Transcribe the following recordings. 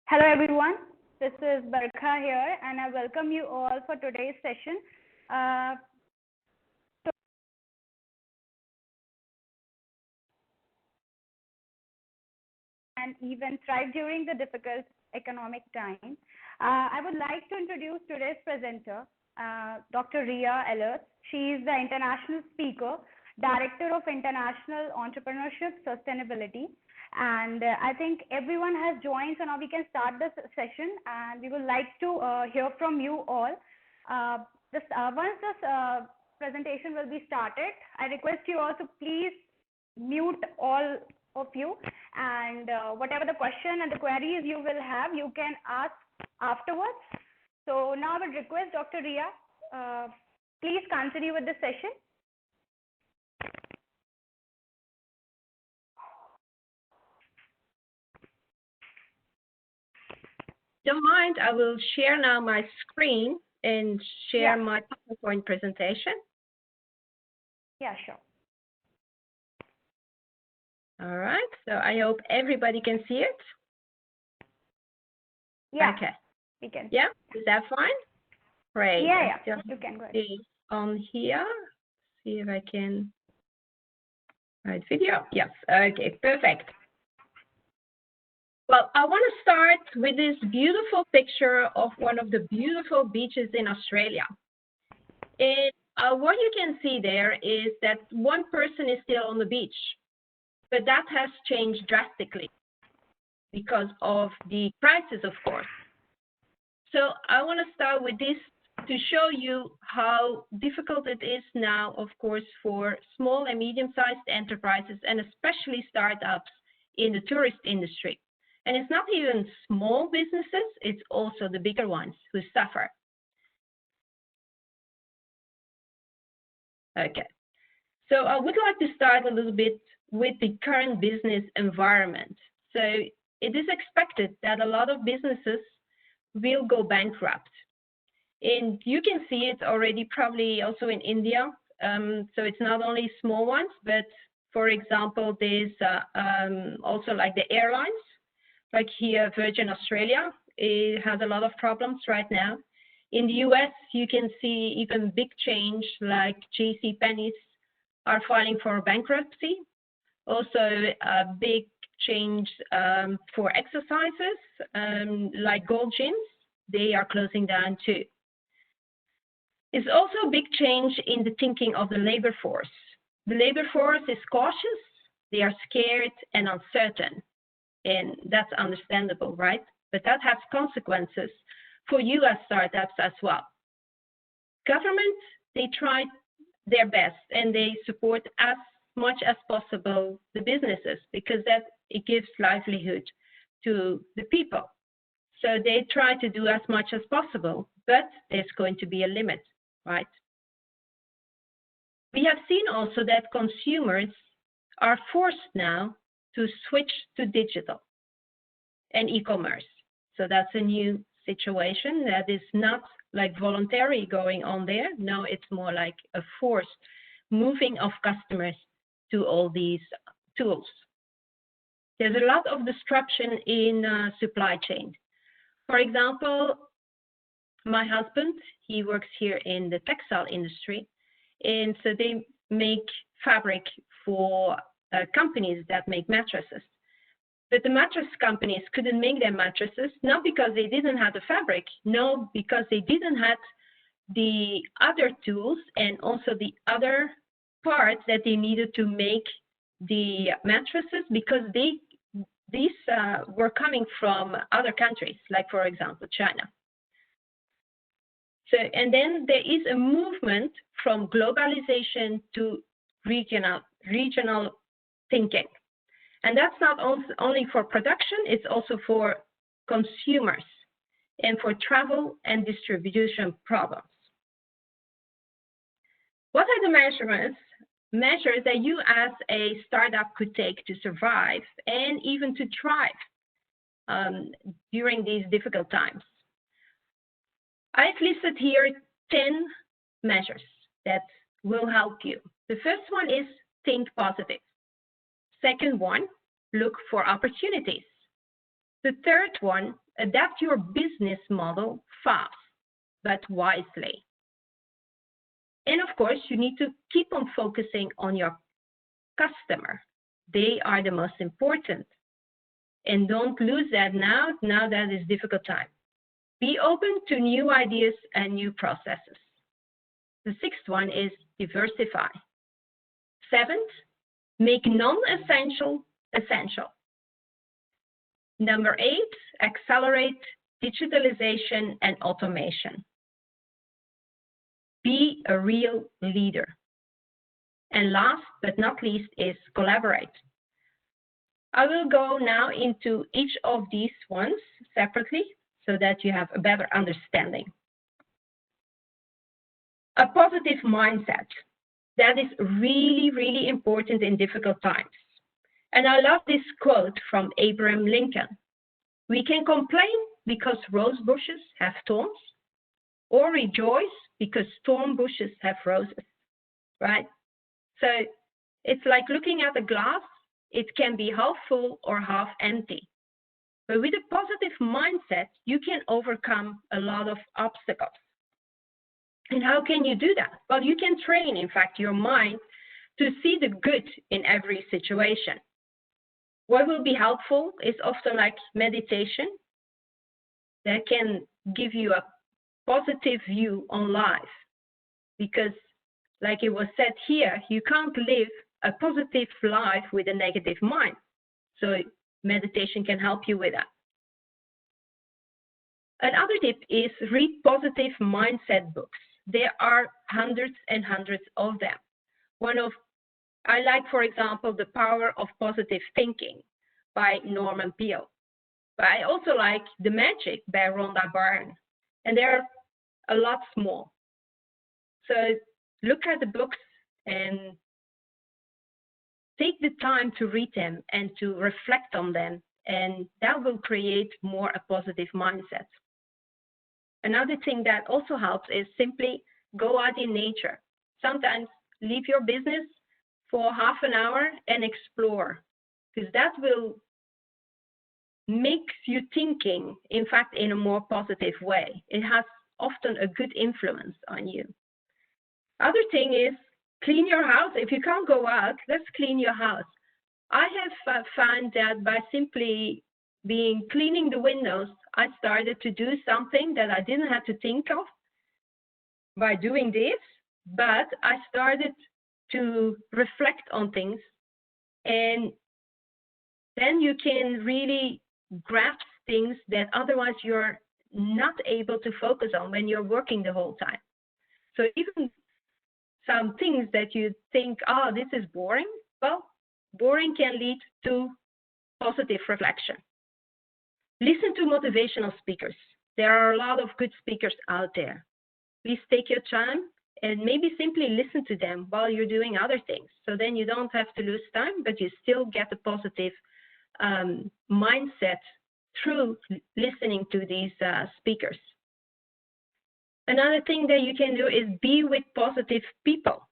Hello everyone, this is Barkha here and I welcome you all for today's session. And even thrive during the difficult economic time. I would like to introduce today's presenter, Dr. Aerts. She is the international speaker, Director of International Entrepreneurship Sustainability. And I think everyone has joined, so now we can start this session and we would like to hear from you all. Once this presentation will be started, I request you all to please mute all of you, and whatever the question and the queries you will have, you can ask afterwards. So now I would request Dr. Ria, please continue with the session. Don't mind, I will share now my screen and share my PowerPoint presentation. Yeah, sure. All right, so I hope everybody can see it. Yeah. Okay. We can. Yeah, is that fine? Great. Yeah, you can go ahead. On here, see if I can. Right, video. Yes. Okay, perfect. Well, I want to start with this beautiful picture of one of the beautiful beaches in Australia. And what you can see there is that one person is still on the beach, but that has changed drastically because of the crisis, of course. So I want to start with this to show you how difficult it is now, of course, for small and medium-sized enterprises and especially startups in the tourist industry. And it's not even small businesses, it's also the bigger ones who suffer. Okay, so I would like to start a little bit with the current business environment. So it is expected that a lot of businesses will go bankrupt. And you can see it already probably also in India. So it's not only small ones, but for example, there's also like the airlines. Like here, Virgin Australia, it has a lot of problems right now. In the US, you can see even big change, like JCPenney's are filing for bankruptcy. Also, a big change for exercises, like Gold Gyms, they are closing down too. It's also a big change in the thinking of the labor force. The labor force is cautious, they are scared and uncertain. And that's understandable, right? But that has consequences for you as startups as well. Governments, they try their best and they support as much as possible the businesses because that it gives livelihood to the people. So they try to do as much as possible, but there's going to be a limit, right? We have seen also that consumers are forced now to switch to digital and e-commerce. So that's a new situation that is not like voluntary going on there. No, it's more like a forced moving of customers to all these tools. There's a lot of disruption in supply chain. For example, my husband, he works here in the textile industry, and so they make fabric for companies that make mattresses. But the mattress companies couldn't make their mattresses, not because they didn't have the fabric, no, because they didn't have the other tools and also the other parts that they needed to make the mattresses, because these were coming from other countries, like for example, China. So, and then there is a movement from globalization to regional thinking. And that's not only for production, it's also for consumers and for travel and distribution problems. What are the measures that you as a startup could take to survive and even to thrive during these difficult times? I've listed here 10 measures that will help you. The first one is think positive. Second one, look for opportunities. The third one, adapt your business model fast, but wisely. And of course, you need to keep on focusing on your customer. They are the most important. And don't lose that now that is difficult time. Be open to new ideas and new processes. The sixth one is diversify. Seventh, make non-essential essential. Number 8, accelerate digitalization and automation. Be a real leader. And last but not least is collaborate. I will go now into each of these ones separately so that you have a better understanding. A positive mindset. That is really, really important in difficult times. And I love this quote from Abraham Lincoln. We can complain because rose bushes have thorns, or rejoice because thorn bushes have roses, right? So it's like looking at a glass. It can be half full or half empty. But with a positive mindset, you can overcome a lot of obstacles. And how can you do that? Well, you can train, in fact, your mind to see the good in every situation. What will be helpful is often like meditation that can give you a positive view on life. Because, like it was said here, you can't live a positive life with a negative mind. So meditation can help you with that. Another tip is read positive mindset books. There are hundreds and hundreds of them. I like, for example, The Power of Positive Thinking by Norman Peale. But I also like The Magic by Rhonda Byrne. And there are a lot more. So look at the books and take the time to read them and to reflect on them. And that will create more a positive mindset. Another thing that also helps is simply go out in nature. Sometimes leave your business for half an hour and explore, because that will make you thinking, in fact, in a more positive way. It has often a good influence on you. Other thing is clean your house. If you can't go out, let's clean your house. I have found that by simply cleaning the windows, I started to do something that I didn't have to think of by doing this, but I started to reflect on things, and then you can really grasp things that otherwise you're not able to focus on when you're working the whole time. So even some things that you think, oh, this is boring, well, boring can lead to positive reflection. Listen to motivational speakers. There are a lot of good speakers out there. Please take your time and maybe simply listen to them while you're doing other things. So then you don't have to lose time, but you still get a positive mindset through listening to these speakers. Another thing that you can do is be with positive people.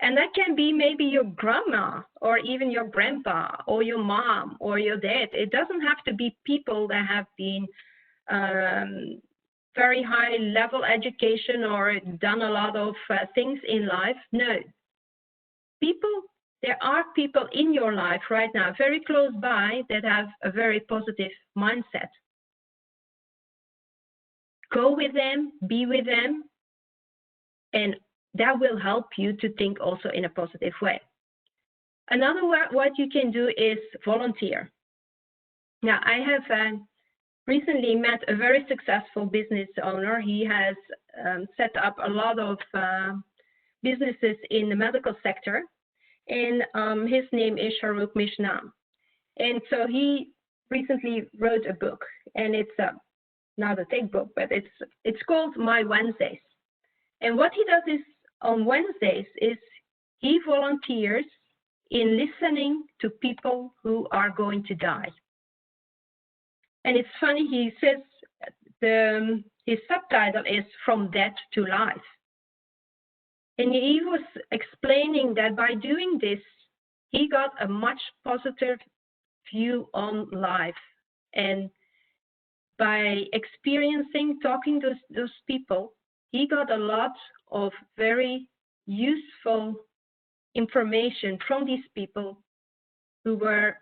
And that can be maybe your grandma or even your grandpa or your mom or your dad. It doesn't have to be people that have been very high level education or done a lot of things in life. No. There are people in your life right now, very close by, that have a very positive mindset. Go with them, be with them, and that will help you to think also in a positive way. Another what you can do is volunteer. Now, I have recently met a very successful business owner. He has set up a lot of businesses in the medical sector, and his name is Shahrukh Mishnam. And so he recently wrote a book, and it's not a thick book, but it's called My Wednesdays. And what he does is on Wednesdays is he volunteers in listening to people who are going to die. And it's funny, he says his subtitle is From Death to Life. And he was explaining that by doing this, he got a much positive view on life. And by experiencing, talking to those people, he got a lot of very useful information from these people who were,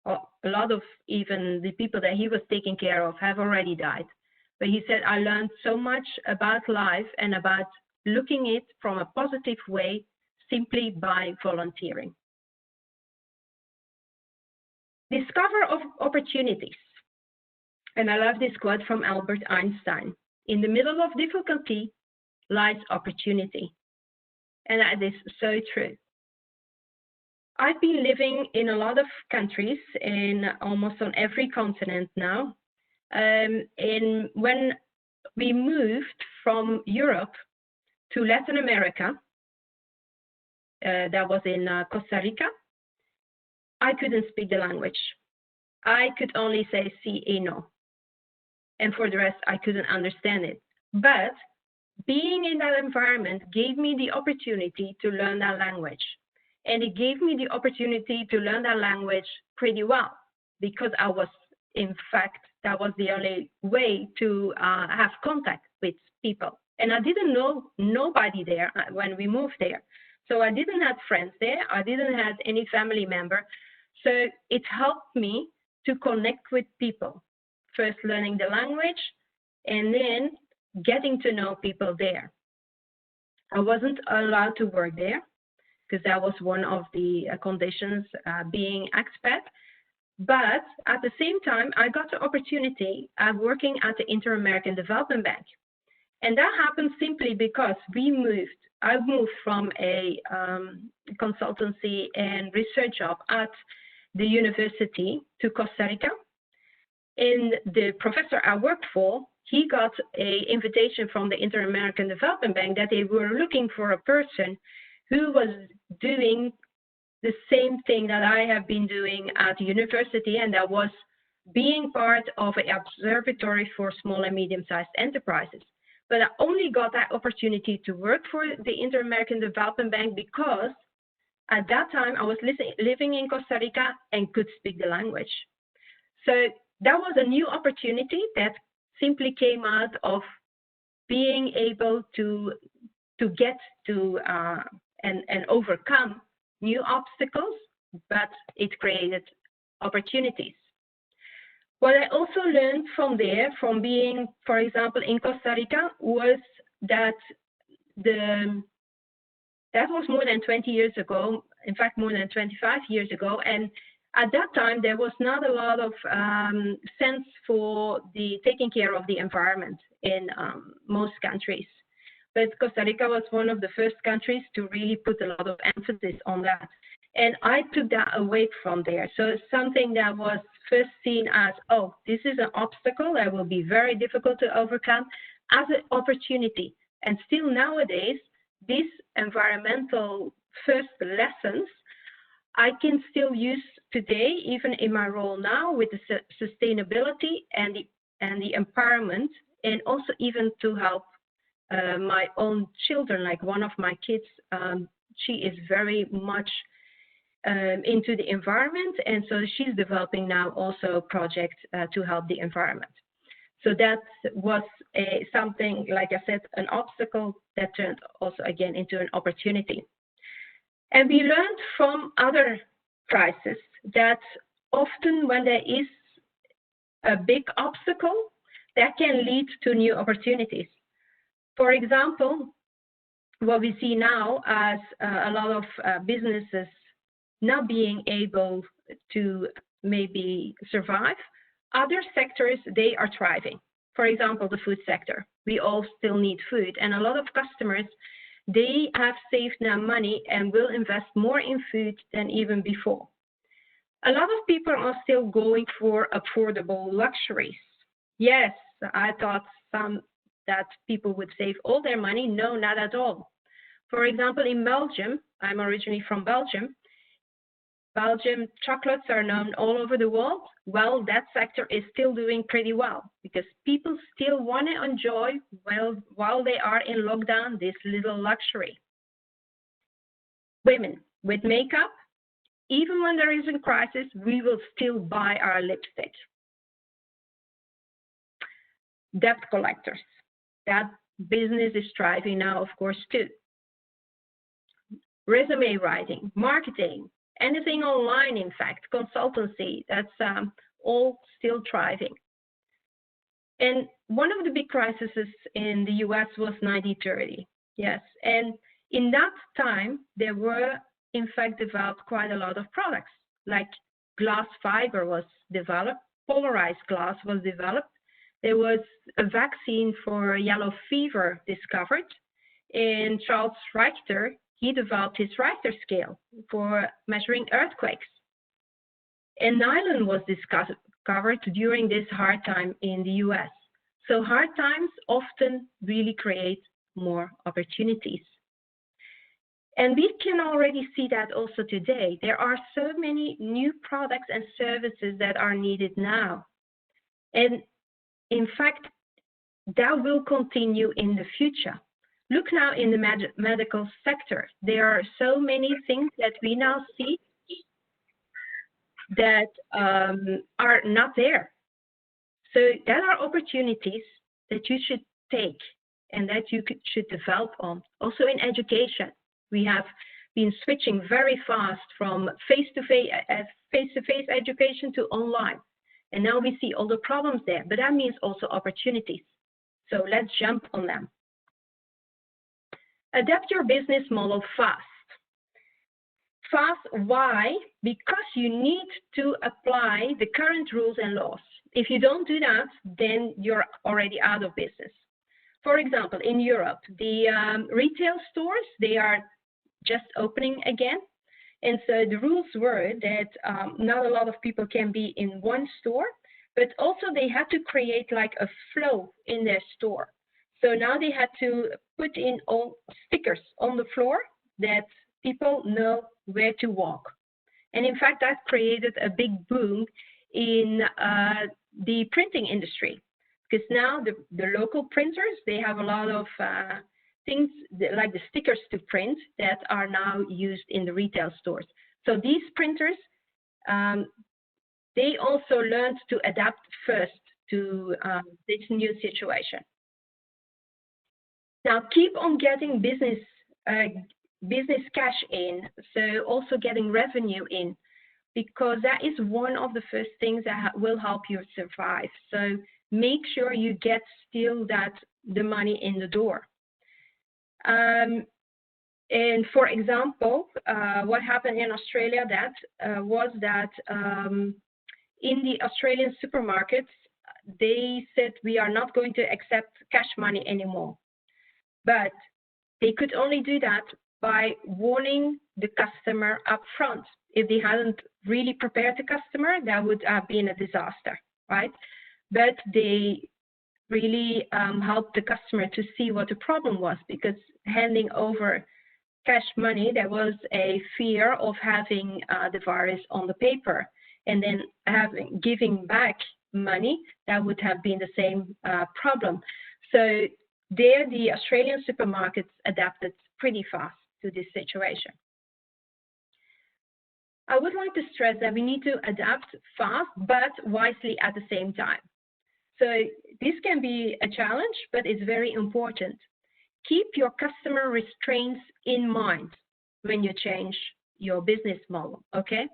a lot of even the people that he was taking care of have already died. But he said, I learned so much about life and about looking it from a positive way simply by volunteering. Discover of opportunities. And I love this quote from Albert Einstein. In the middle of difficulty lies opportunity. And that is so true. I've been living in a lot of countries, in almost on every continent now. And when we moved from Europe to Latin America, that was in Costa Rica, I couldn't speak the language. I could only say sí y no. And for the rest, I couldn't understand it. But being in that environment gave me the opportunity to learn that language. And it gave me the opportunity to learn that language pretty well, because I was, in fact, that was the only way to have contact with people. And I didn't know nobody there when we moved there. So I didn't have friends there. I didn't have any family member. So it helped me to connect with people. First learning the language and then getting to know people there. I wasn't allowed to work there because that was one of the conditions being expat. But at the same time, I got the opportunity of working at the Inter-American Development Bank. And that happened simply because I moved from a consultancy and research job at the university to Costa Rica. And the professor I worked for, he got an invitation from the Inter-American Development Bank that they were looking for a person who was doing the same thing that I have been doing at the university, and that was being part of an observatory for small and medium-sized enterprises. But I only got that opportunity to work for the Inter-American Development Bank because at that time I was living in Costa Rica and could speak the language. So that was a new opportunity that simply came out of being able to get to and overcome new obstacles, but it created opportunities. What I also learned from there, from being, for example, in Costa Rica, was that that was more than 20 years ago, in fact, more than 25 years ago. And at that time, there was not a lot of sense for the taking care of the environment in most countries. But Costa Rica was one of the first countries to really put a lot of emphasis on that. And I took that away from there. So it's something that was first seen as, oh, this is an obstacle that will be very difficult to overcome, as an opportunity. And still nowadays, these environmental first lessons, I can still use today, even in my role now with the sustainability and the empowerment, and also even to help my own children. Like one of my kids, she is very much into the environment, and so she's developing now also a project to help the environment. So that was something, like I said, an obstacle that turned also again into an opportunity. And we learned from other crises that often when there is a big obstacle, that can lead to new opportunities. For example, what we see now as a lot of businesses not being able to maybe survive, other sectors, they are thriving. For example, the food sector. We all still need food, and a lot of customers, they have saved now money and will invest more in food than even before. A lot of people are still going for affordable luxuries. Yes, I thought that people would save all their money. No, not at all. For example, in Belgium, I'm originally from Belgium, chocolates are known all over the world. Well, that sector is still doing pretty well because people still want to enjoy, while they are in lockdown, this little luxury. Women with makeup, even when there is a crisis, we will still buy our lipstick. debt collectors. That business is thriving now, of course, too. Resume writing, marketing, anything online, in fact, consultancy, that's all still thriving. And one of the big crises in the US was 1930, yes. And in that time, there were, in fact, developed quite a lot of products, like glass fiber was developed, polarized glass was developed. There was a vaccine for yellow fever discovered, and Charles Richter, he developed his Richter scale for measuring earthquakes. And nylon was discovered during this hard time in the US. So hard times often really create more opportunities. And we can already see that also today. There are so many new products and services that are needed now. And in fact, that will continue in the future. Look now in the medical sector. There are so many things that we now see that are not there. So there are opportunities that you should take and that you should develop on. Also in education, we have been switching very fast from face-to-face education to online. And now we see all the problems there, but that means also opportunities. So let's jump on them. Adapt your business model fast. Fast, why? Because you need to apply the current rules and laws. If you don't do that, then you're already out of business. For example, in Europe, the retail stores, they are just opening again. And so the rules were that not a lot of people can be in one store, but also they had to create like a flow in their store. So now they had to put in all stickers on the floor that people know where to walk. And in fact, that created a big boom in the printing industry, because now the local printers, they have a lot of things like the stickers to print that are now used in the retail stores. So these printers, they also learned to adapt first to this new situation. Now keep on getting business cash in, so also getting revenue in, because that is one of the first things that will help you survive. So make sure you get still the money in the door. And for example, what happened in Australia was that in the Australian supermarkets, they said we are not going to accept cash money anymore. But they could only do that by warning the customer up front. If they hadn't really prepared the customer, that would have been a disaster, right? But they really helped the customer to see what the problem was, because handing over cash money, there was a fear of having the virus on the paper, and then giving back money, that would have been the same problem. So there, the Australian supermarkets adapted pretty fast to this situation. I would like to stress that we need to adapt fast, but wisely at the same time. So this can be a challenge, but it's very important. Keep your customer restraints in mind when you change your business model, okay?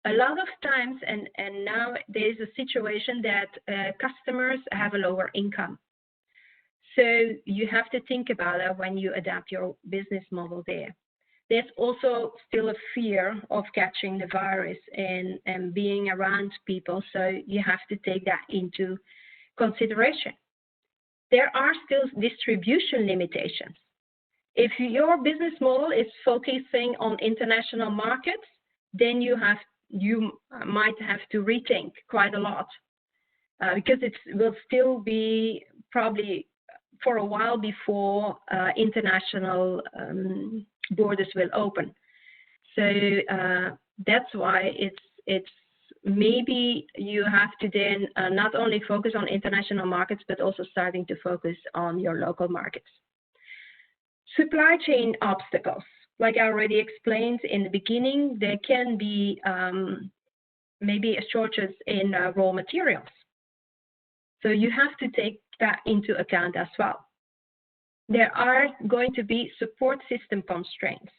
A lot of times, and now there is a situation that customers have a lower income. So you have to think about that when you adapt your business model there. There's also still a fear of catching the virus and being around people, so you have to take that into consideration. There are still distribution limitations. If your business model is focusing on international markets, then you might have to rethink quite a lot, because it will still be probably for a while before international borders will open. So that's why it's maybe you have to then not only focus on international markets, but also starting to focus on your local markets. Supply chain obstacles. Like I already explained in the beginning, there can be maybe a shortage in raw materials. So you have to take that into account as well. There are going to be support system constraints.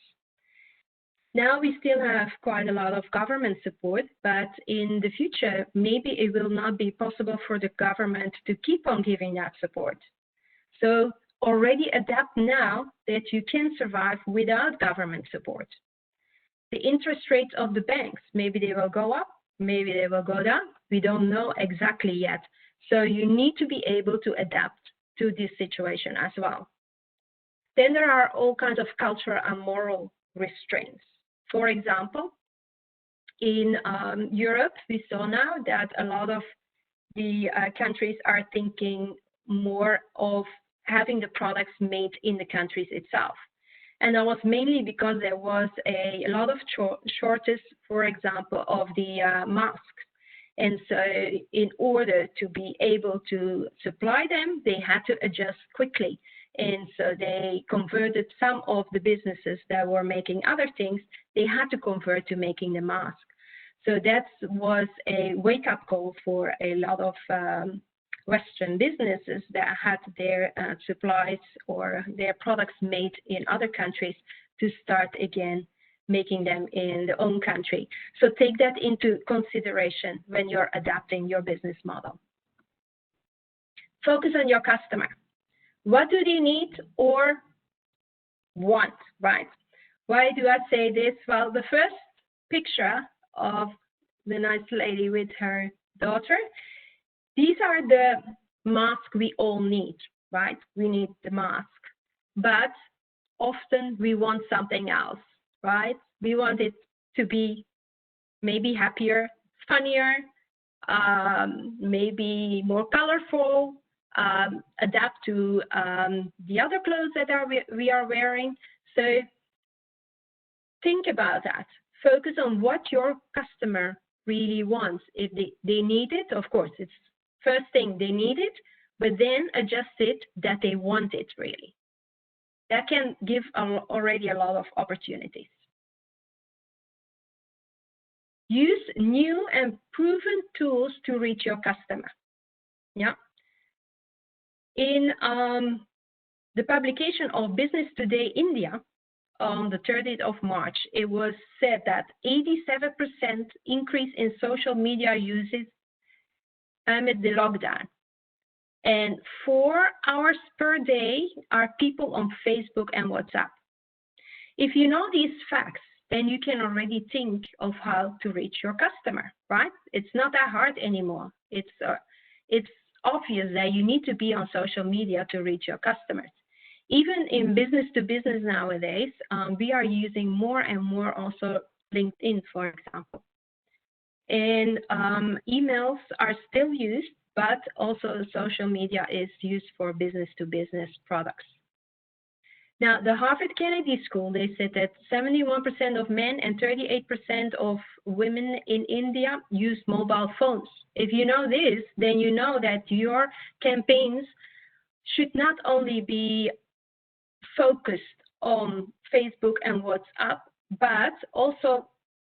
Now we still have quite a lot of government support, but in the future, maybe it will not be possible for the government to keep on giving that support. So already adapt now that you can survive without government support. The interest rates of the banks, maybe they will go up, maybe they will go down. We don't know exactly yet. So you need to be able to adapt to this situation as well. Then there are all kinds of cultural and moral restraints. For example, in Europe, we saw now that a lot of the countries are thinking more of having the products made in the countries itself. And that was mainly because there was a lot of shortage, for example, of the masks. And so in order to be able to supply them, they had to adjust quickly. And so they converted some of the businesses that were making other things, they had to convert to making the mask. So that was a wake-up call for a lot of Western businesses that had their supplies or their products made in other countries to start again making them in their own country. So take that into consideration when you're adapting your business model. Focus on your customer. What do they need or want, right? Why do I say this? Well, the first picture of the nice lady with her daughter, these are the masks we all need, right? We need the mask, but often we want something else, right? We want it to be maybe happier, funnier, maybe more colorful, adapt to the other clothes that we are wearing. So think about that. Focus on what your customer really wants. If they need it, of course, it's first thing they need it, but then adjust it that they want it really. That can give already a lot of opportunities. Use new and proven tools to reach your customer. Yeah. In the publication of Business Today India on the 30th of March, it was said that 87% increase in social media uses amid the lockdown. And 4 hours per day are people on Facebook and WhatsApp. If you know these facts, then you can already think of how to reach your customer, right? It's not that hard anymore. It's obvious that you need to be on social media to reach your customers. Even in business to business nowadays, we are using more and more also LinkedIn, for example. And emails are still used, but also social media is used for business to business products. Now, the Harvard Kennedy School, they said that 71% of men and 38% of women in India use mobile phones. If you know this, then you know that your campaigns should not only be focused on Facebook and WhatsApp, but also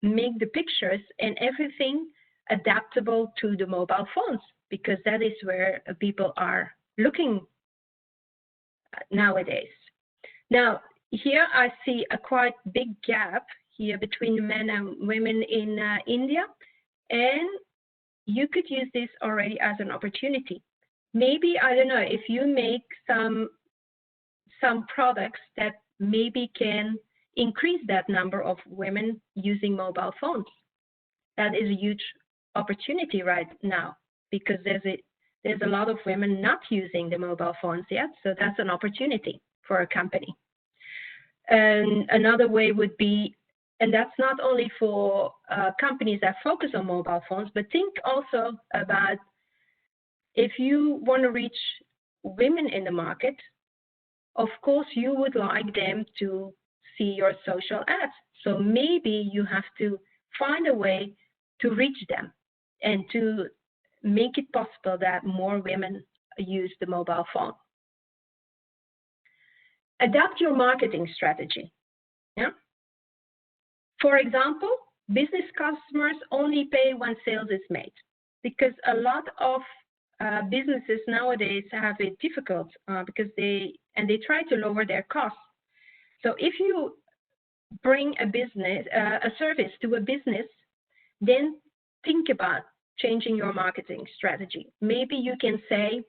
make the pictures and everything adaptable to the mobile phones, because that is where people are looking nowadays. Now, here I see a quite big gap here between men and women in India, and you could use this already as an opportunity. Maybe, I don't know, if you make some products that maybe can increase that number of women using mobile phones. That is a huge opportunity right now, because there's a lot of women not using the mobile phones yet, so that's an opportunity for a company. And another way would be, and that's not only for companies that focus on mobile phones, but think also about if you want to reach women in the market, of course you would like them to see your social ads. So maybe you have to find a way to reach them and to make it possible that more women use the mobile phone. Adapt your marketing strategy. Yeah. For example, business customers only pay when sales is made, because a lot of businesses nowadays have it difficult because they try to lower their costs. So if you bring a service to a business, then think about changing your marketing strategy. Maybe you can say,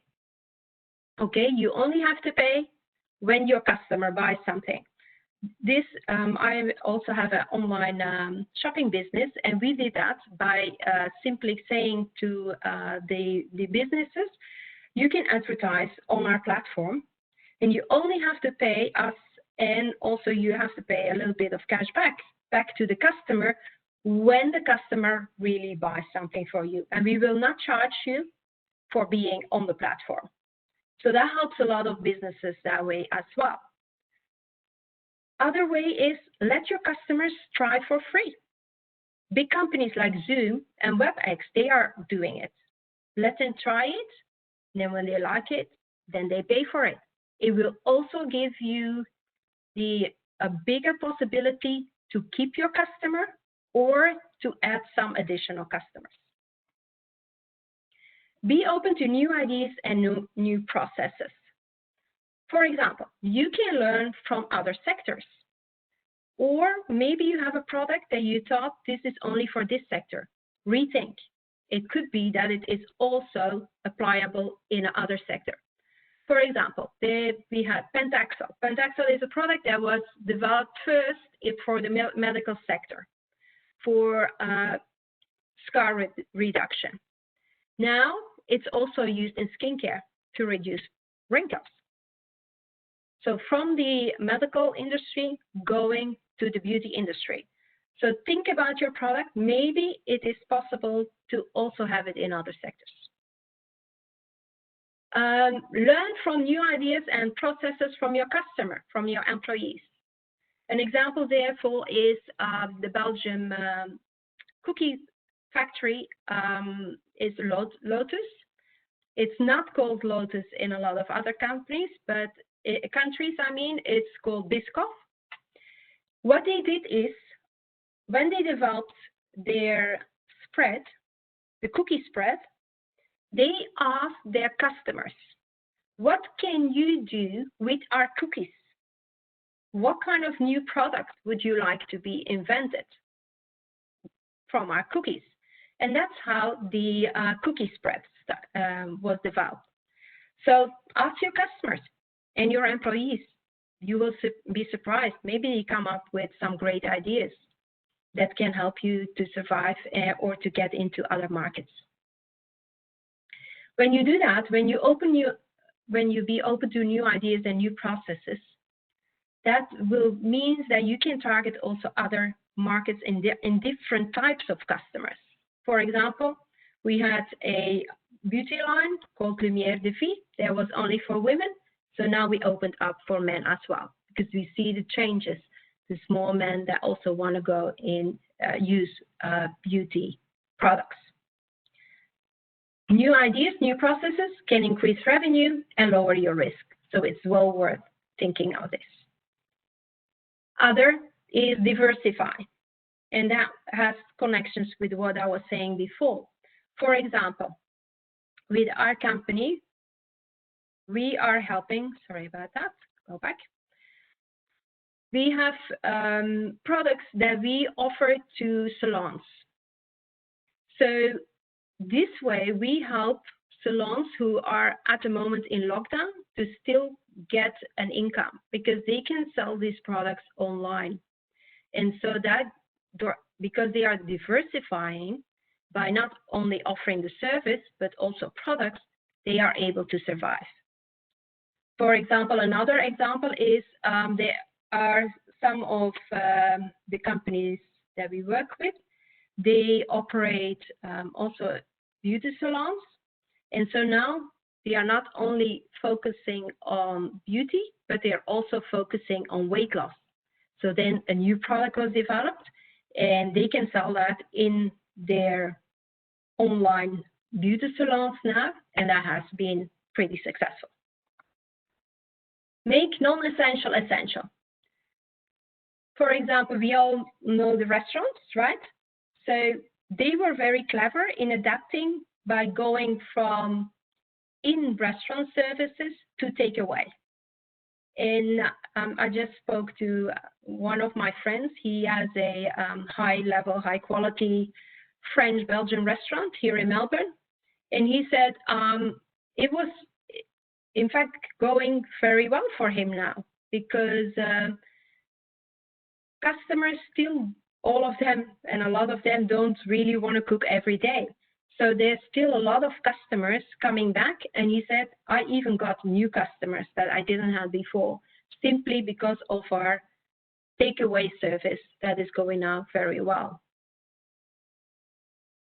okay, you only have to pay when your customer buys something. This, I also have an online shopping business, and we did that by simply saying to the businesses, you can advertise on our platform, and you only have to pay us, and also you have to pay a little bit of cash back to the customer when the customer really buys something for you, and we will not charge you for being on the platform. So that helps a lot of businesses that way as well. Other way is let your customers try for free. Big companies like Zoom and WebEx, they are doing it. Let them try it, then when they like it, then they pay for it. It will also give you a bigger possibility to keep your customer or to add some additional customers. Be open to new ideas and new processes. For example, you can learn from other sectors. Or maybe you have a product that you thought this is only for this sector. Rethink. It could be that it is also applicable in another sector. For example, we had Pentaxel. Pentaxel is a product that was developed first for the medical sector, for scar reduction. Now it's also used in skincare to reduce wrinkles. So from the medical industry going to the beauty industry. So think about your product. Maybe it is possible to also have it in other sectors. Learn from new ideas and processes from your customer, from your employees. An example therefore is the Belgium cookie factory is Lotus. It's not called Lotus in a lot of other countries, but it's called Biscoff. What they did is, when they developed their spread, the cookie spread, they asked their customers, what can you do with our cookies? What kind of new product would you like to be invented from our cookies? And that's how the cookie spread was developed. So ask your customers and your employees. You will be surprised. Maybe you come up with some great ideas that can help you to survive or to get into other markets. When you do that, when you be open to new ideas and new processes, that will mean that you can target also other markets in different types of customers. For example, we had a beauty line called Lumière de Vie that was only for women. So now we opened up for men as well, because we see the changes, the small men that also want to go in use beauty products. New ideas, new processes can increase revenue and lower your risk. So it's well worth thinking of this. Other is diversify. And that has connections with what I was saying before. For example, with our company, we are helping, sorry about that, go back. We have products that we offer to salons. So this way we help salons who are at the moment in lockdown to still get an income because they can sell these products online. And so that, because they are diversifying by not only offering the service, but also products, they are able to survive. For example, another example is there are some of the companies that we work with. They operate also beauty salons. And so now they are not only focusing on beauty, but they are also focusing on weight loss. So then a new product was developed and they can sell that in their online beauty salons now, and that has been pretty successful. Make non-essential essential. For example, we all know the restaurants, right? So they were very clever in adapting by going from in-restaurant services to takeaway. And I just spoke to one of my friends. He has a high-level, high-quality French-Belgian restaurant here in Melbourne. And he said it was, in fact, going very well for him now because customers still, all of them and a lot of them don't really want to cook every day. So there's still a lot of customers coming back. And he said, I even got new customers that I didn't have before, simply because of our takeaway service that is going now very well.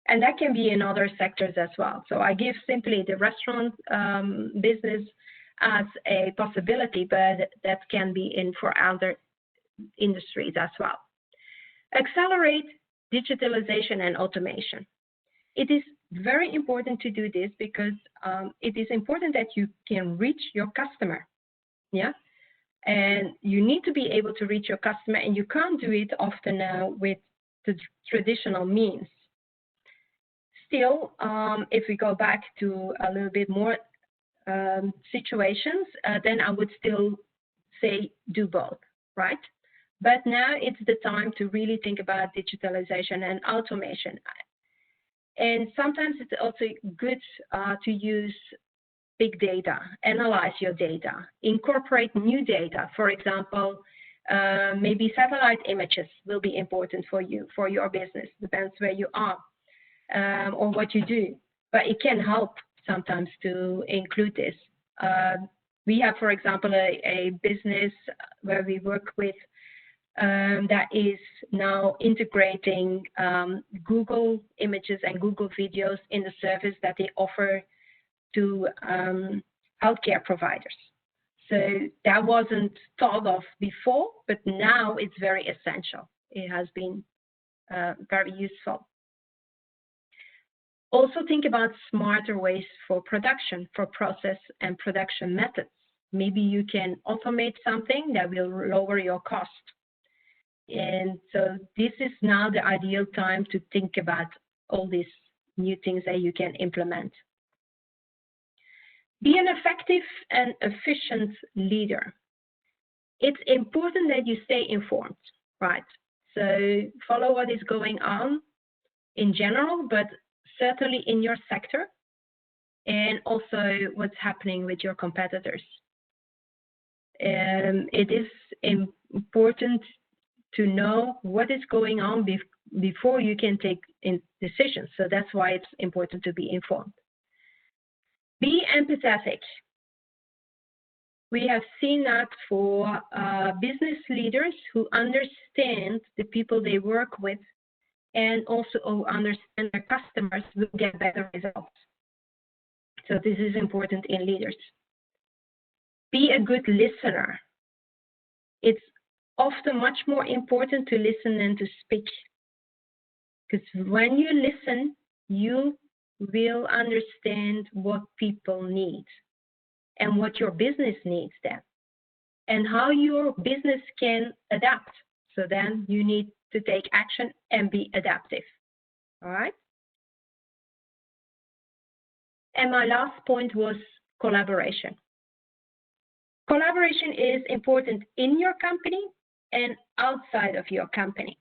And that can be in other sectors as well. So I give simply the restaurant business as a possibility, but that can be in for other industries as well. Accelerate digitalization and automation. It is very important to do this because it is important that you can reach your customer. Yeah. And you need to be able to reach your customer, and you can't do it often with the traditional means. Still, if we go back to a little bit more situations, then I would still say do both, right? But now it's the time to really think about digitalization and automation. And sometimes it's also good to use big data, analyze your data, incorporate new data. For example, maybe satellite images will be important for you, for your business, depends where you are or what you do. But it can help sometimes to include this. We have, for example, a business where we work with that is now integrating Google images and Google videos in the service that they offer to healthcare providers. So that wasn't thought of before, but now it's very essential. It has been very useful. Also think about smarter ways for production, for process and production methods. Maybe you can automate something that will lower your cost. And so this is now the ideal time to think about all these new things that you can implement. Be an effective and efficient leader. It's important that you stay informed, right? So follow what is going on in general, but certainly in your sector, and also what's happening with your competitors. It is important to know what is going on before you can take decisions. So that's why it's important to be informed. Be empathetic. We have seen that for business leaders who understand the people they work with and also who understand their customers will get better results. So this is important in leaders. Be a good listener. It's often much more important to listen than to speak. Because when you listen, you will understand what people need and what your business needs then, and how your business can adapt. So then you need to take action and be adaptive. All right? And my last point was collaboration. Collaboration is important in your company and outside of your company.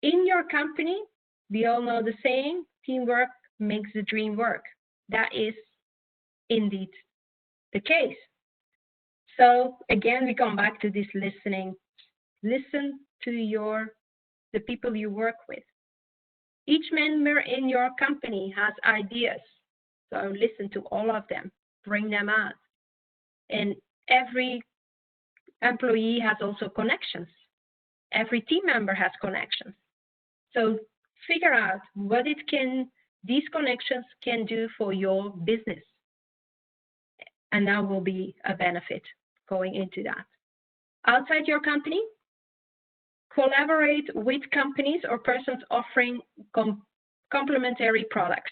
In your company, we all know the saying, teamwork makes the dream work. That is indeed the case. So again, we come back to this listening. Listen to the people you work with. Each member in your company has ideas. So listen to all of them, bring them out. And every employee has also connections. Every team member has connections. So figure out what these connections can do for your business. And that will be a benefit going into that. Outside your company, collaborate with companies or persons offering complementary products.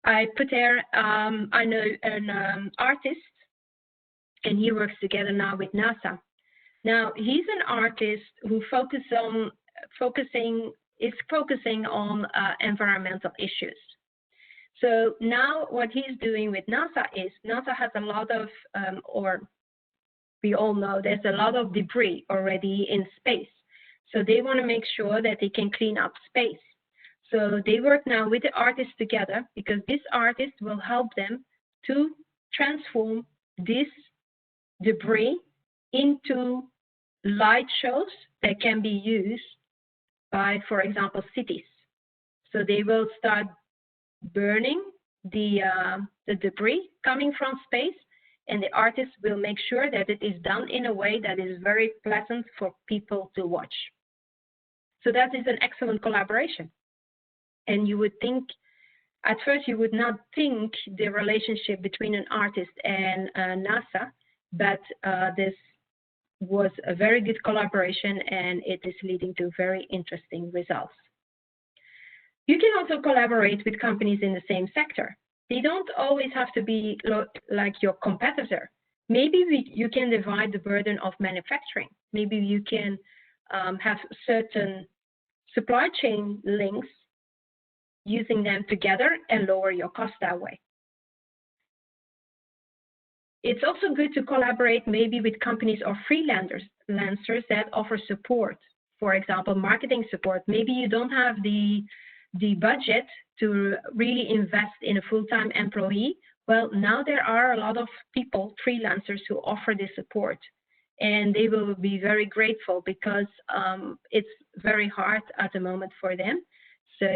I put there, I know an artist, and he works together now with NASA. Now, he's an artist who is focusing on environmental issues. So now what he's doing with NASA is NASA has a lot of, or we all know there's a lot of debris already in space. So they want to make sure that they can clean up space. So they work now with the artists together because this artist will help them to transform this debris into light shows that can be used by, for example, cities. So they will start burning the debris coming from space, and the artist will make sure that it is done in a way that is very pleasant for people to watch. So that is an excellent collaboration. And you would think, at first you would not think the relationship between an artist and NASA, but this was a very good collaboration and it is leading to very interesting results. You can also collaborate with companies in the same sector. They don't always have to be like your competitor. Maybe you can divide the burden of manufacturing. Maybe you can have certain supply chain links, using them together and lower your cost that way. It's also good to collaborate maybe with companies or freelancers that offer support. For example, marketing support. Maybe you don't have the budget to really invest in a full-time employee. Well, now there are a lot of people, freelancers, who offer this support. And they will be very grateful because it's very hard at the moment for them. So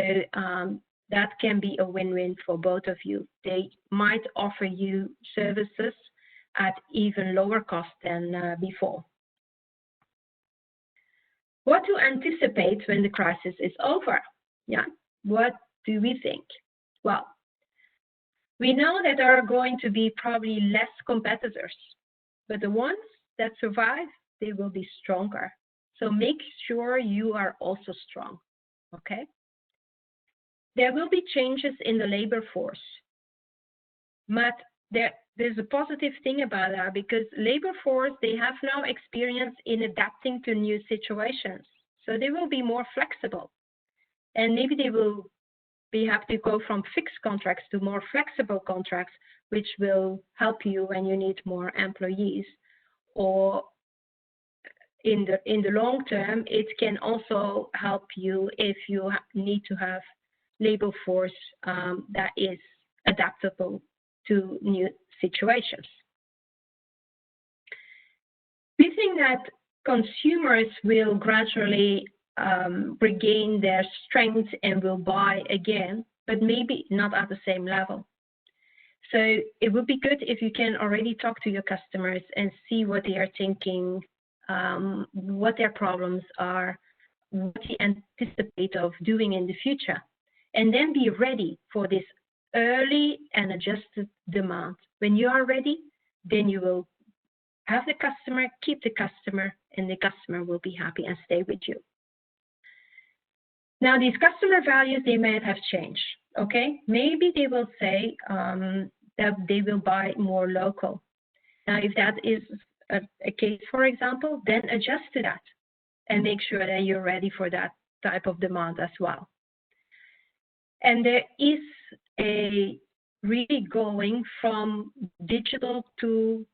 that can be a win-win for both of you. They might offer you services at even lower cost than before. What to anticipate when the crisis is over? Yeah, what do we think? Well, we know that there are going to be probably less competitors, but the ones that survive, they will be stronger. So make sure you are also strong, okay? There will be changes in the labor force, but there's a positive thing about that because labor force, they have now experience in adapting to new situations. So they will be more flexible. And maybe they will have to go from fixed contracts to more flexible contracts, which will help you when you need more employees. Or in the long term, it can also help you if you need to have labor force that is adaptable to new situations. We think that consumers will gradually regain their strength and will buy again, but maybe not at the same level. So it would be good if you can already talk to your customers and see what they are thinking, what their problems are, what they anticipate of doing in the future, and then be ready for this early and adjusted demand. When you are ready, then you will have the customer, keep the customer, and the customer will be happy and stay with you. Now, these customer values, they might have changed, okay? Maybe they will say that they will buy more local. Now, if that is a case, for example, then adjust to that and make sure that you're ready for that type of demand as well. And there is a really going from digital to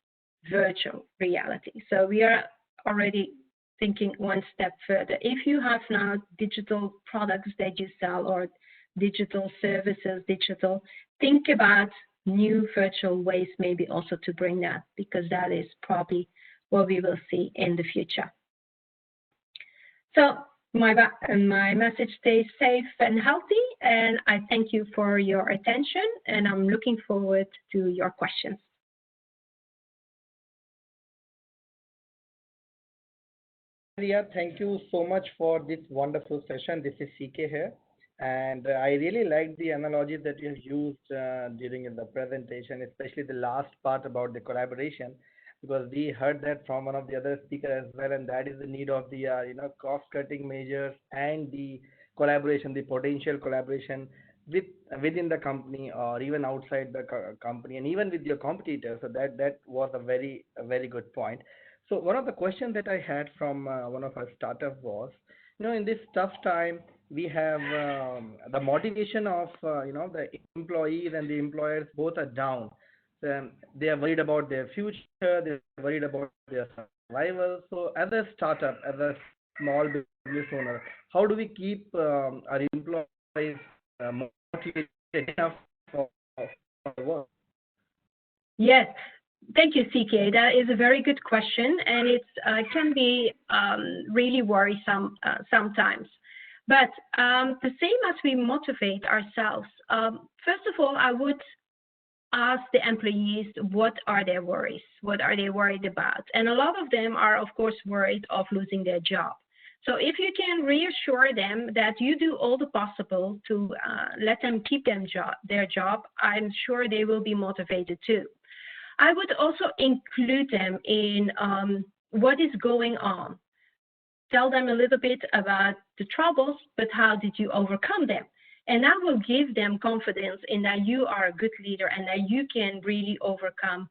virtual reality. So we are already thinking one step further. If you have now digital products that you sell or digital services, think about new virtual ways maybe also to bring that, because that is probably what we will see in the future. So my message stays safe and healthy, and I thank you for your attention, and I'm looking forward to your questions. Ria, thank you so much for this wonderful session. This is CK here. And I really like the analogy that you have used during the presentation, especially the last part about the collaboration, because we heard that from one of the other speakers as well, and that is the need of the cost-cutting measures and the collaboration, the potential collaboration within the company or even outside the company, and even with your competitors. So that was a very good point. So one of the questions that I had from one of our startup was, in this tough time, we have the motivation of the employees and the employers both are down. They are worried about their future. They're worried about their survival. So, as a startup, as a small business owner, how do we keep our employees motivated enough for work? Yes, thank you, CK. That is a very good question, and it can be really worrisome sometimes. But the same as we motivate ourselves, first of all, I would ask the employees what are their worries, what are they worried about, and a lot of them are, of course, worried of losing their job. So if you can reassure them that you do all the possible to let them keep their job, I'm sure they will be motivated too. I would also include them in what is going on. Tell them a little bit about the troubles, but how did you overcome them? And that will give them confidence in that you are a good leader and that you can really overcome,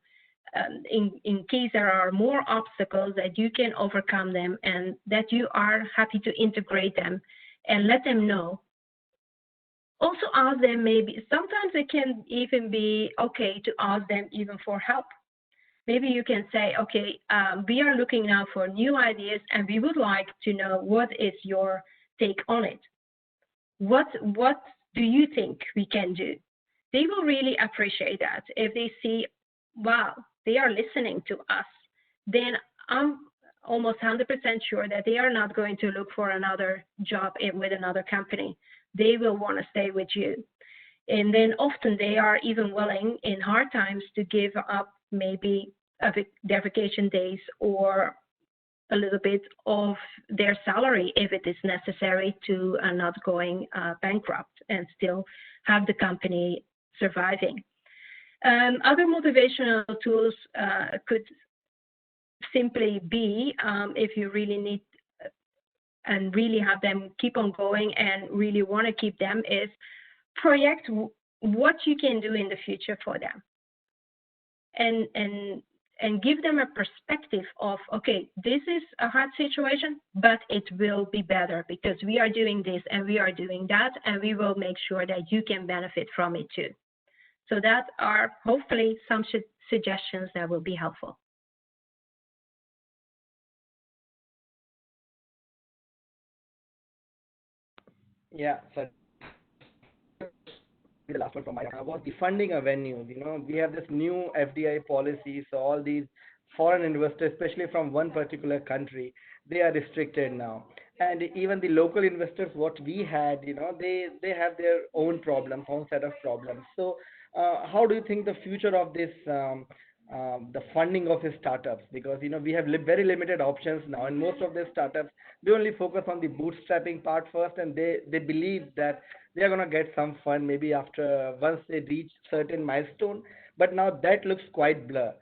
in case there are more obstacles, that you can overcome them and that you are happy to integrate them and let them know. Also ask them, maybe sometimes it can even be okay to ask them even for help. Maybe you can say, okay, we are looking now for new ideas and we would like to know what is your take on it. What do you think we can do? They will really appreciate that. If they see, wow, they are listening to us, then I'm almost 100% sure that they are not going to look for another job with another company. They will want to stay with you. And then often they are even willing in hard times to give up maybe their vacation days or a little bit of their salary if it is necessary to not going bankrupt and still have the company surviving. Other motivational tools could simply be, if you really need and really have them keep on going and really want to keep them, is project what you can do in the future for them. And give them a perspective of, okay, this is a hard situation, but it will be better because we are doing this and we are doing that, and we will make sure that you can benefit from it too. So that are hopefully some suggestions that will be helpful. Yeah, so the last one from my was the funding avenue. We have this new FDI policy, so all these foreign investors, especially from one particular country, they are restricted now. And even the local investors, what we had, they have their own problems, own set of problems. So, how do you think the future of this, the funding of the startups? Because we have very limited options now, and most of the startups, they only focus on the bootstrapping part first, and they believe that they are going to get some fund maybe after once they reach certain milestone, but now that looks quite blur.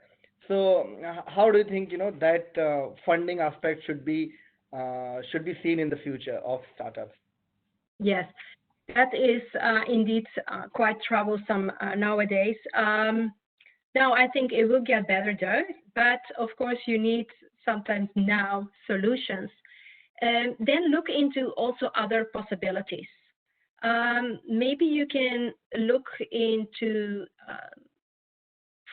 So how do you think that funding aspect should be seen in the future of startups? Yes, that is indeed quite troublesome nowadays. Now I think it will get better though, but of course you need sometimes now solutions. And then look into also other possibilities. Maybe you can look into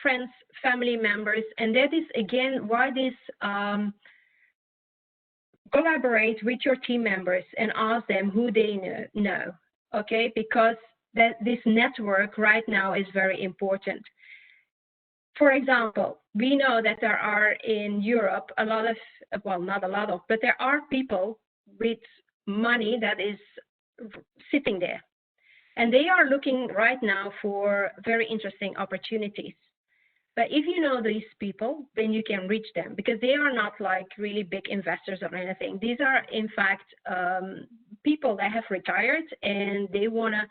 friends, family members, and that is again why this collaborate with your team members and ask them who they know, okay? Because this network right now is very important. For example, we know that there are in Europe a lot of, well, not a lot of, but there are people with money that is sitting there. And they are looking right now for very interesting opportunities. But if you know these people, then you can reach them because they are not like really big investors or anything. These are, in fact, people that have retired and they want to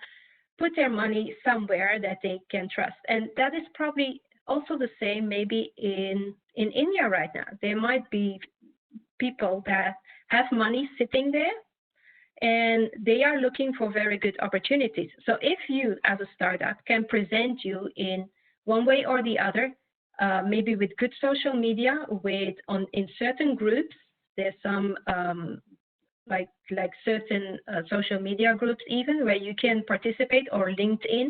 put their money somewhere that they can trust. And that is probably also the same maybe in India right now. There might be people that have money sitting there and they are looking for very good opportunities. So if you as a startup can present you in one way or the other, maybe with good social media, in certain groups, there's some like certain social media groups even where you can participate, or LinkedIn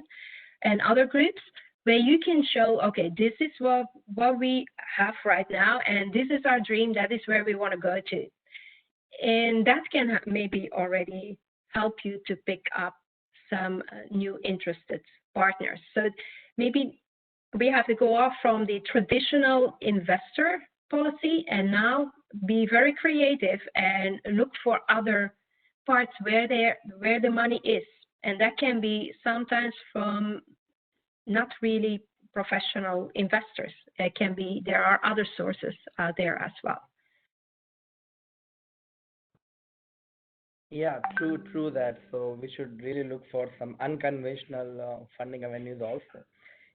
and other groups where you can show, okay, this is what we have right now, and this is our dream, that is where we want to go to. And that can maybe already help you to pick up some new interested partners. So maybe we have to go off from the traditional investor policy and now be very creative and look for other parts where the money is. And that can be sometimes from not really professional investors. It can be, there are other sources out there as well. Yeah, true that. So we should really look for some unconventional funding avenues also.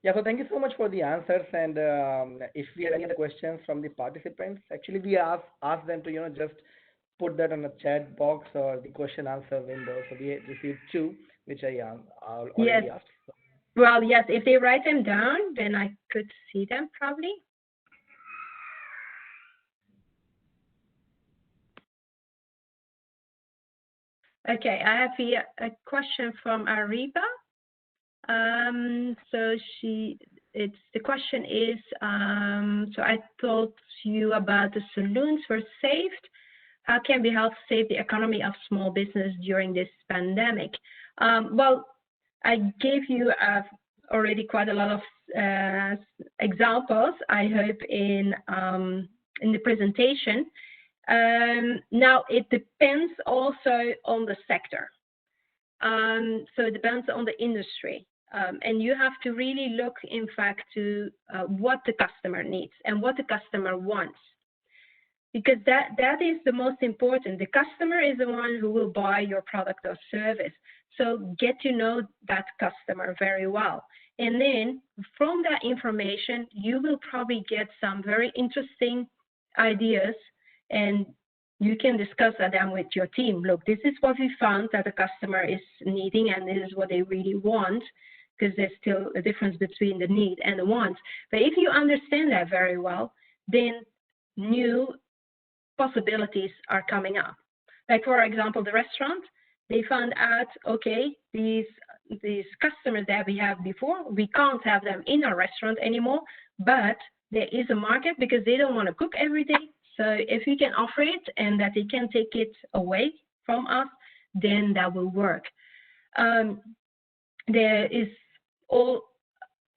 Yeah, so thank you so much for the answers. And if we have any other questions from the participants, actually we ask them to just put that on a chat box or the question answer window. So we received two, which I already asked. Well, yes, if they write them down, then I could see them probably. Okay, I have here a question from Ariba. The question is, so I told you about the saloons were saved. How can we help save the economy of small business during this pandemic? Well, I gave you already quite a lot of examples, I hope, in the presentation. Now, it depends also on the sector. So it depends on the industry. And you have to really look, in fact, to what the customer needs and what the customer wants. Because that is the most important. The customer is the one who will buy your product or service. So get to know that customer very well. And then from that information, you will probably get some very interesting ideas, and you can discuss them with your team. Look, this is what we found that the customer is needing, and this is what they really want, because there's still a difference between the need and the want. But if you understand that very well, then new possibilities are coming up. Like, for example, the restaurant, they found out, okay, these customers that we have before, we can't have them in our restaurant anymore, but there is a market because they don't want to cook every day. So if we can offer it and that they can take it away from us, then that will work. There is all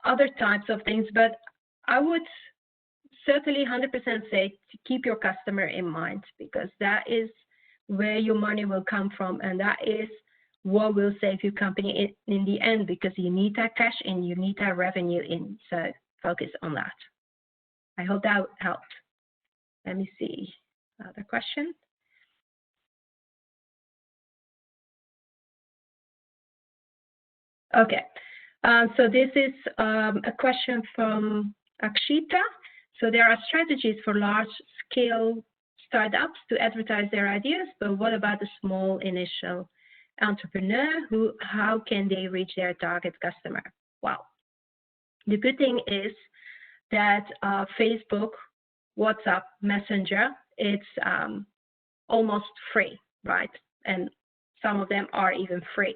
other types of things, but I would certainly 100% say to keep your customer in mind, because that is where your money will come from, and that is what will save your company in the end, because you need that cash and you need that revenue in. So focus on that. I hope that helped. Let me see. Another question. Okay. So this is a question from Akshita. So there are strategies for large-scale startups to advertise their ideas, but what about the small initial entrepreneur? How can they reach their target customer? Well, the good thing is that Facebook, WhatsApp, Messenger, it's almost free, right? And some of them are even free.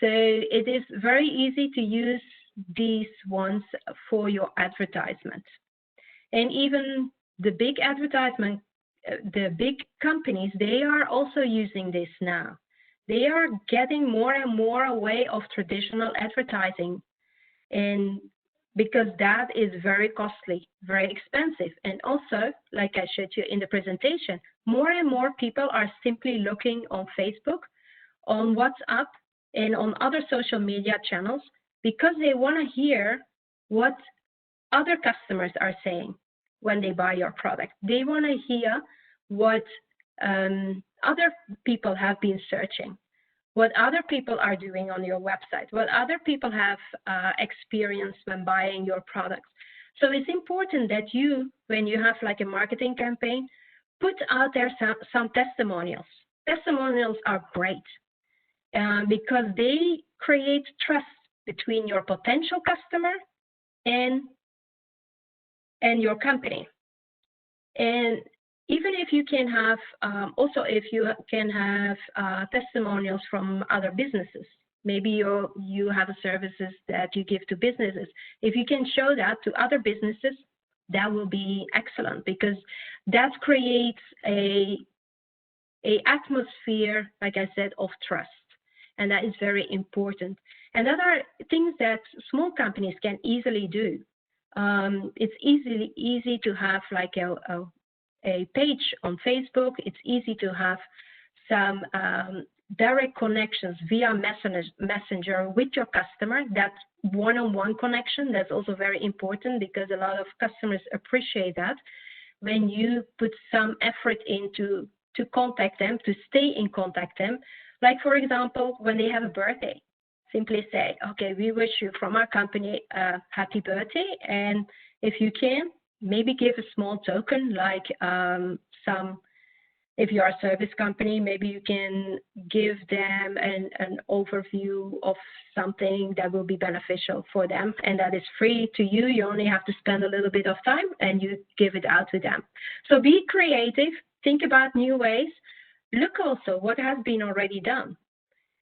So it is very easy to use these ones for your advertisement. And even the big advertisement, the big companies, they are also using this now. They are getting more and more away of traditional advertising, and because that is very costly, very expensive. And also, like I showed you in the presentation, more and more people are simply looking on Facebook, on WhatsApp, and on other social media channels because they want to hear what other customers are saying when they buy your product. They want to hear what other people have been searching, what other people are doing on your website, what other people have experienced when buying your products. So it's important that you, when you have like a marketing campaign, put out there some testimonials. Testimonials are great because they create trust between your potential customer and your company. And even if you can have, also if you can have testimonials from other businesses, maybe you have services that you give to businesses. If you can show that to other businesses, that will be excellent, because that creates a atmosphere, like I said, of trust. And that is very important. And that are things that small companies can easily do. It's easy to have like a page on Facebook. It's easy to have some direct connections via messenger with your customer. That one-on-one connection, that's also very important, because a lot of customers appreciate that when you put some effort into to contact them, to stay in contact them. Like, for example, when they have a birthday, simply say, okay, we wish you from our company a happy birthday. And if you can, maybe give a small token, like if you are a service company, maybe you can give them an overview of something that will be beneficial for them. And that is free to you. You only have to spend a little bit of time and you give it out to them. So be creative, think about new ways. Look also what has been already done.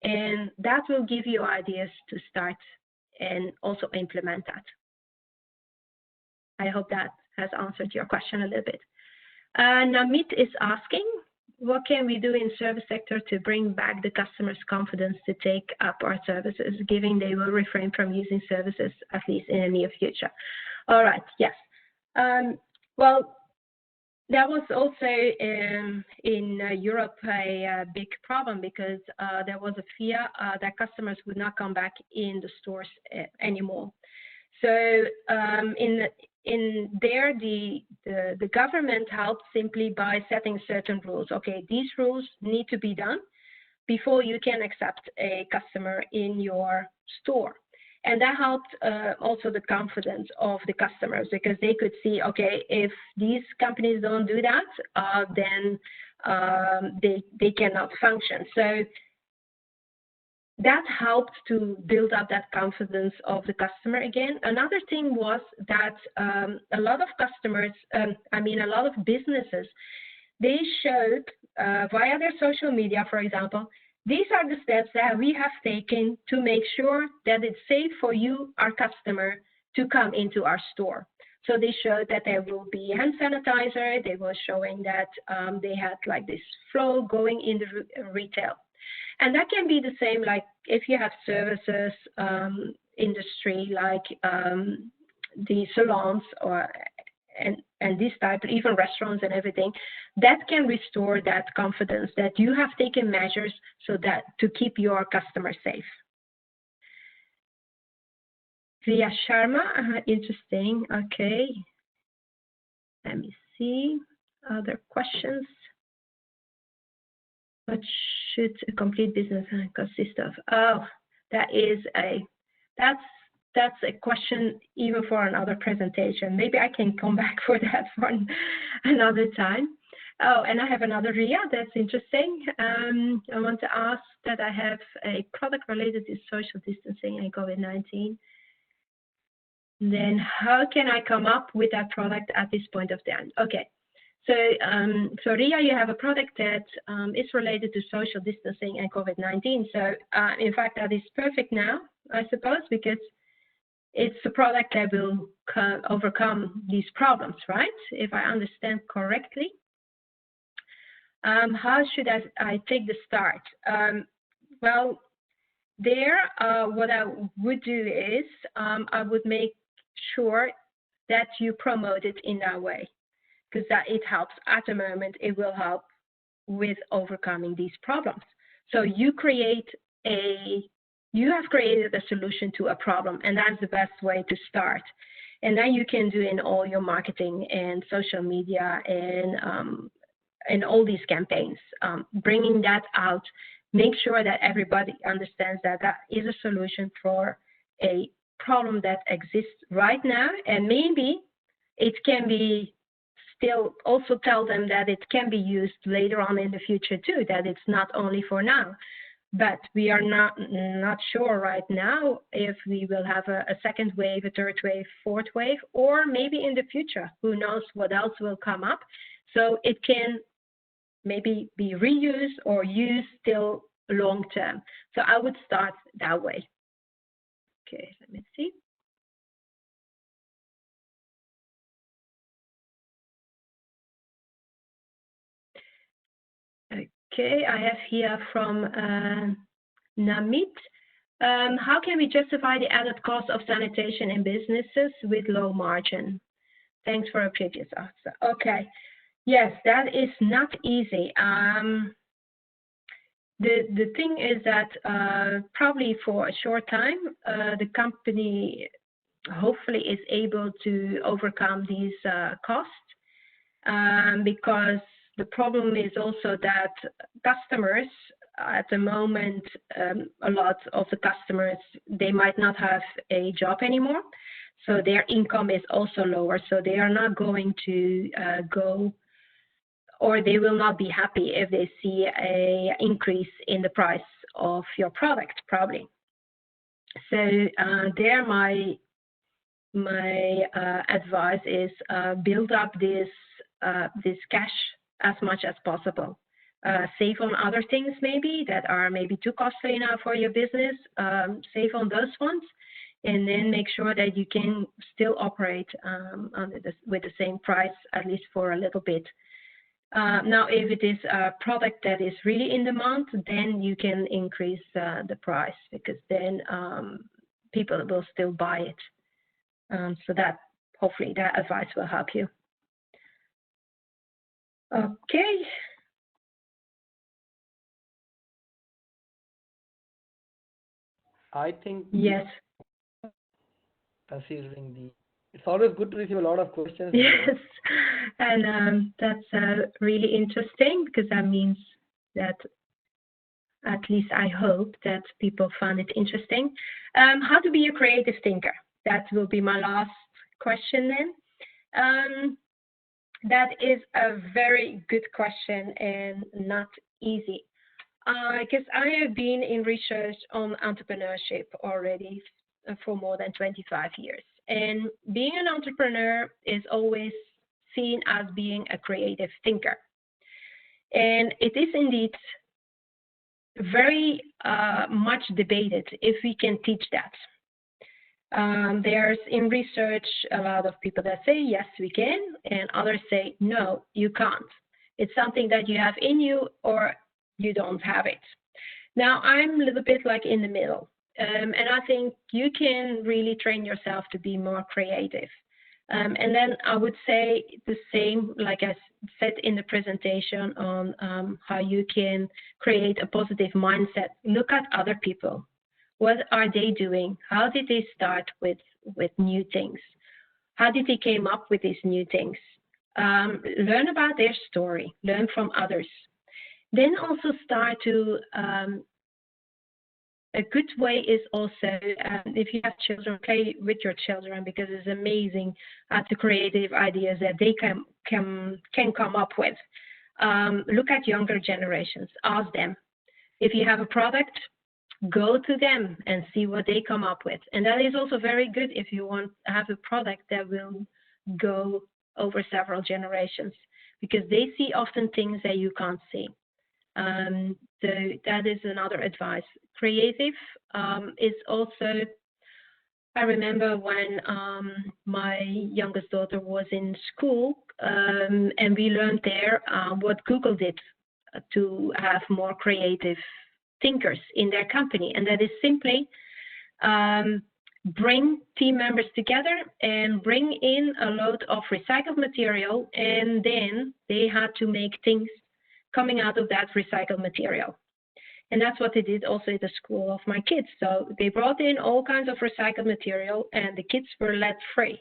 And that will give you ideas to start and also implement that. I hope that has answered your question a little bit. Namit is asking, what can we do in service sector to bring back the customer's confidence to take up our services, given they will refrain from using services, at least in the near future? All right, yes. Well, that was also in Europe a big problem, because there was a fear that customers would not come back in the stores anymore. So in there, the government helped simply by setting certain rules. Okay, these rules need to be done before you can accept a customer in your store. And that helped also the confidence of the customers, because they could see, okay, if these companies don't do that, then they cannot function. So that helped to build up that confidence of the customer again. Another thing was that a lot of customers, a lot of businesses, they showed via their social media, for example, these are the steps that we have taken to make sure that it's safe for you, our customer, to come into our store. So they showed that there will be hand sanitizer. They were showing that they had like this flow going in the retail. And that can be the same, like if you have services industry, like the salons and this type, even restaurants and everything, that can restore that confidence that you have taken measures so that to keep your customer safe. Via Sharma, interesting. Okay. Let me see other questions. What should a complete business consist of? Oh, that's a question even for another presentation. Maybe I can come back for that one another time. Oh, and I have another RIA that's interesting. I want to ask that I have a product related to social distancing and COVID-19. Then how can I come up with that product at this point of time? Okay. So Ria, you have a product that is related to social distancing and COVID-19. So in fact, that is perfect now, I suppose, because it's a product that will overcome these problems, right? If I understand correctly. How should I take the start? Well, there, what I would do is I would make sure that you promote it in that way, because that it helps at the moment. It will help with overcoming these problems. So you have created a solution to a problem, and that's the best way to start. And then you can do in all your marketing and social media and all these campaigns, bringing that out. Make sure that everybody understands that that is a solution for a problem that exists right now, and maybe it can be still also tell them that it can be used later on in the future too, that it's not only for now. But we are not sure right now if we will have a second wave, a third wave, fourth wave, or maybe in the future, who knows what else will come up. so it can maybe be reused or used still long term. So I would start that way. Okay, let me see. Okay, I have here from Namit. How can we justify the added cost of sanitation in businesses with low margin? Thanks for a previous answer. Okay, yes, that is not easy. The thing is that probably for a short time, the company hopefully is able to overcome these costs, because the problem is also that customers at the moment, a lot of the customers, they might not have a job anymore, so their income is also lower, so they are not going to go, or they will not be happy if they see a increase in the price of your product, probably. So there my advice is build up this cash as much as possible. Save on other things maybe that are maybe too costly now for your business. Save on those ones, and then make sure that you can still operate with the same price, at least for a little bit. Now, if it is a product that is really in demand, then you can increase the price, because then people will still buy it. So that hopefully that advice will help you. Okay. I think yes. Considering it's always good to receive a lot of questions. Yes, and that's really interesting, because that means that, at least I hope that people find it interesting. How to be a creative thinker? That will be my last question then. That is a very good question and not easy. Because I have been in research on entrepreneurship already for more than 25 years. And being an entrepreneur is always seen as being a creative thinker. And it is indeed very much debated if we can teach that. There's in research a lot of people that say, yes, we can, and others say, no, you can't. It's something that you have in you or you don't have it. Now, I'm a little bit like in the middle. And I think you can really train yourself to be more creative. And then I would say the same, like I said in the presentation, on how you can create a positive mindset. Look at other people. What are they doing? How did they start with new things? How did they came up with these new things? Learn about their story. Learn from others. Then also start to a good way is also, if you have children, play with your children, because it's amazing at the creative ideas that they can come up with. Look at younger generations, ask them. If you have a product, go to them and see what they come up with. And that is also very good if you want to have a product that will go over several generations, because they see often things that you can't see. So that is another advice. Creative is also, I remember when my youngest daughter was in school, and we learned there what Google did to have more creative thinkers in their company. And that is simply bring team members together and bring in a load of recycled material, and then they had to make things coming out of that recycled material. And that's what they did also at the school of my kids. So they brought in all kinds of recycled material, and the kids were let free.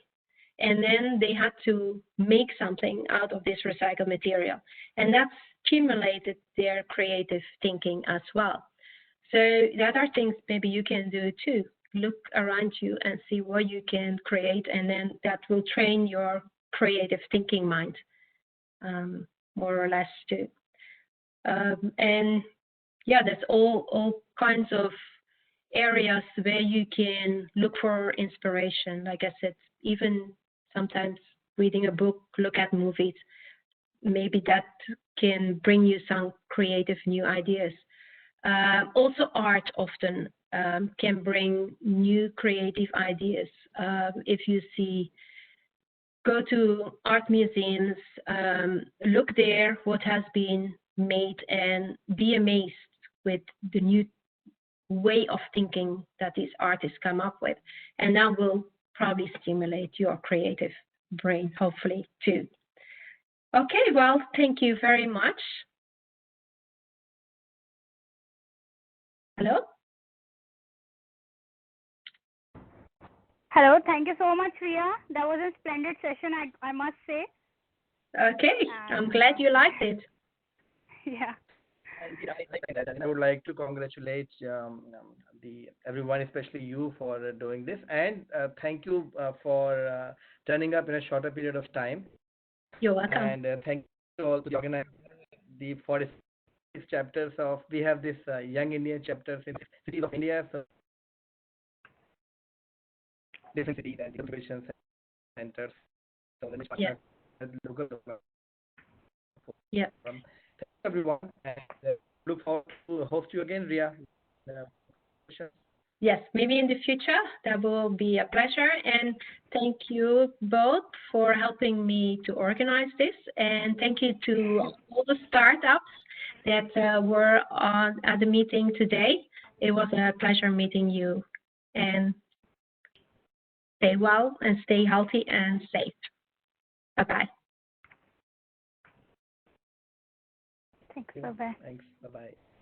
And then they had to make something out of this recycled material. And that stimulated their creative thinking as well. So that are things maybe you can do too. Look around you and see what you can create, and then that will train your creative thinking mind, more or less too. And yeah, there's all kinds of areas where you can look for inspiration. Like I said, even sometimes reading a book, look at movies. maybe that can bring you some creative new ideas. Also, art often can bring new creative ideas. If you go to art museums, look there what has been made and be amazed with the new way of thinking that these artists come up with. And that will probably stimulate your creative brain, hopefully, too. Okay, well, thank you very much. Hello? Hello, thank you so much, Ria. That was a splendid session, I must say. Okay, I'm glad you liked it. Yeah. I would like to congratulate everyone, especially you, for doing this, and thank you for turning up in a shorter period of time. You're welcome. And thank you all to the organizers, the 46 chapters of, we have this Young India chapters in cities of India, so different cities and innovation centers. So the next Yeah. Local. Yeah. Thank you everyone, and look forward to host you again, Ria. Yes, maybe in the future. That will be a pleasure. And thank you both for helping me to organize this. And thank you to all the startups that were at the meeting today. It was a pleasure meeting you. And stay well and stay healthy and safe. Bye-bye. Thanks. Bye-bye. Thanks. Bye-bye.